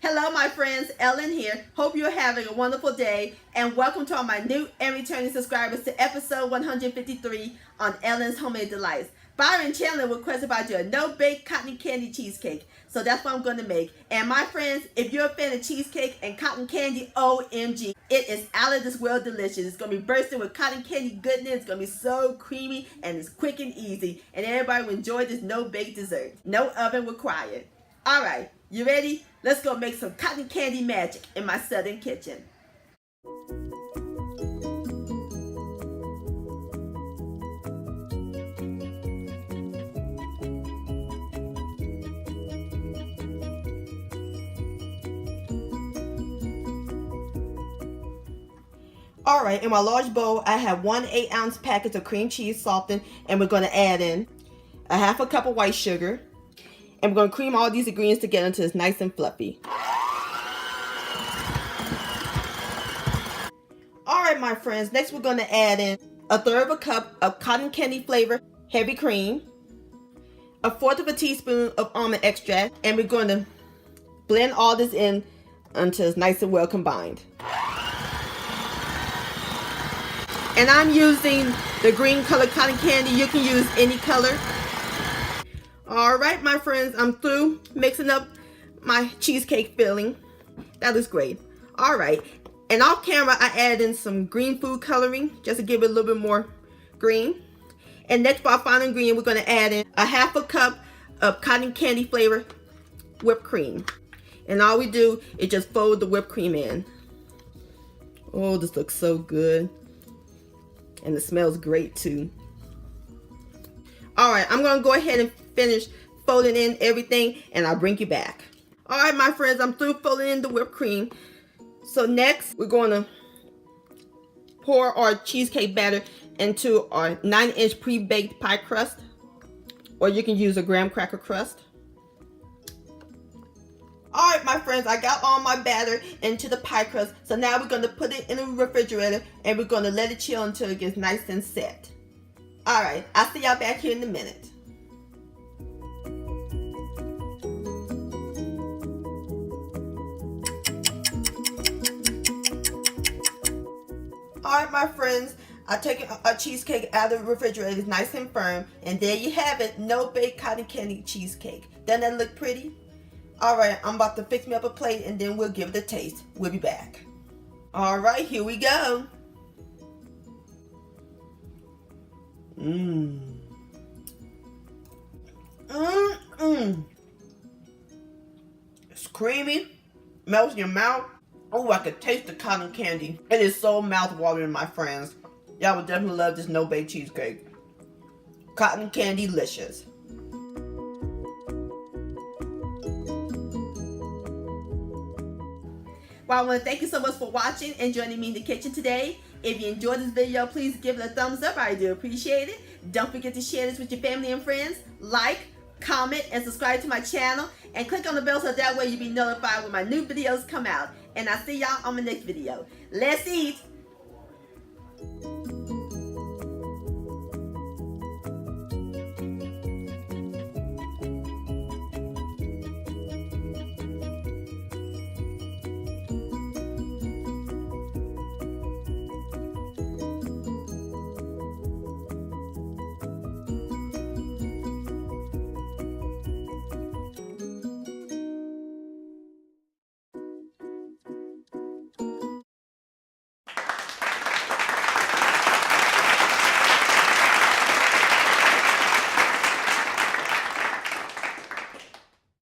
Hello my friends, Ellen here. Hope you're having a wonderful day and welcome to all my new and returning subscribers to episode 153 on Ellen's Homemade Delights. Byron Chandler requested if I do a no-bake cotton candy cheesecake. So that's what I'm going to make. And my friends, if you're a fan of cheesecake and cotton candy, OMG. It is out of this world delicious. It's going to be bursting with cotton candy goodness. It's going to be so creamy and it's quick and easy. And everybody will enjoy this no-bake dessert. No oven required. Alright, you ready? Let's go make some cotton candy magic in my southern kitchen. Alright, in my large bowl, I have 1 8-ounce package of cream cheese softened, and we're going to add in a half a cup of white sugar. And we're going to cream all these ingredients together until it's nice and fluffy. Alright my friends, next we're going to add in 1/3 cup of cotton candy flavor heavy cream, 1/4 teaspoon of almond extract, and we're going to blend all this in until it's nice and well combined. And I'm using the green colored cotton candy. You can use any color. Alright my friends, I'm through mixing up my cheesecake filling. That looks great. Alright, and off camera I added in some green food coloring just to give it a little bit more green. And next for our final ingredient, we're going to add in a half a cup of cotton candy flavor whipped cream. And all we do is just fold the whipped cream in. Oh, this looks so good. And it smells great too. Alright, I'm going to go ahead and finish folding in everything and I'll bring you back. Alright my friends, I'm through folding in the whipped cream. So next, we're going to pour our cheesecake batter into our 9-inch pre-baked pie crust. Or you can use a graham cracker crust. Alright my friends, I got all my batter into the pie crust. So now we're going to put it in the refrigerator and we're going to let it chill until it gets nice and set. Alright, I'll see y'all back here in a minute. Alright my friends, I've taken a cheesecake out of the refrigerator. It's nice and firm. And there you have it, no-bake cotton candy cheesecake. Doesn't that look pretty? Alright, I'm about to fix me up a plate and then we'll give it a taste. We'll be back. Alright, here we go. It's creamy, melts in your mouth. Oh, I could taste the cotton candy. It is so mouth-watering, my friends. Y'all would definitely love this no-bake cheesecake. Cotton candy-licious. Well, I want to thank you so much for watching and joining me in the kitchen today. If you enjoyed this video, please give it a thumbs up. I do appreciate it. Don't forget to share this with your family and friends. Like, comment, and subscribe to my channel. And click on the bell so that way you'll be notified when my new videos come out. And I'll see y'all on my next video. Let's eat!